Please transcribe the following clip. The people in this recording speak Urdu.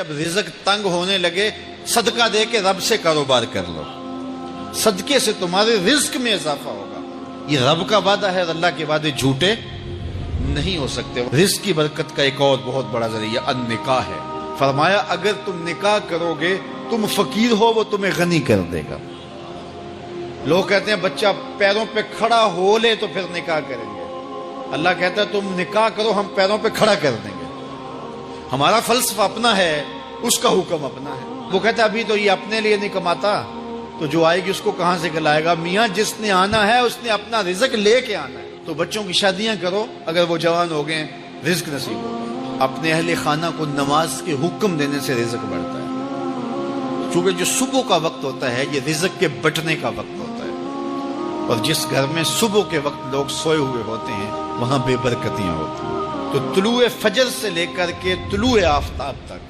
جب رزق تنگ ہونے لگے صدقہ دے کے رب سے کاروبار کر لو، صدقے سے تمہارے رزق میں اضافہ ہوگا۔ یہ رب کا وعدہ ہے، اللہ کے وعدے جھوٹے نہیں ہو سکتے۔ رزق کی برکت کا ایک اور بہت بڑا ذریعہ النکاح ہے۔ فرمایا اگر تم نکاح کرو گے، تم فقیر ہو وہ تمہیں غنی کر دے گا۔ لوگ کہتے ہیں بچہ پیروں پہ کھڑا ہو لے تو پھر نکاح کریں گے، اللہ کہتا ہے تم نکاح کرو ہم پیروں پہ کھڑا کر دیں گے۔ ہمارا فلسفہ اپنا ہے، اس کا حکم اپنا ہے۔ وہ کہتا ہے ابھی تو یہ اپنے لیے نہیں کماتا تو جو آئے گی اس کو کہاں سے کھلائے گا؟ میاں جس نے آنا ہے اس نے اپنا رزق لے کے آنا ہے۔ تو بچوں کی شادیاں کرو، اگر وہ جوان ہو گئے رزق نصیب ہوگا۔ اپنے اہل خانہ کو نماز کے حکم دینے سے رزق بڑھتا ہے، کیونکہ جو صبح کا وقت ہوتا ہے یہ رزق کے بٹنے کا وقت ہوتا ہے، اور جس گھر میں صبح کے وقت لوگ سوئے ہوئے ہوتے ہیں وہاں بے برکتیاں ہوتی ہیں۔ تو طلوع فجر سے لے کر کے طلوع آفتاب تک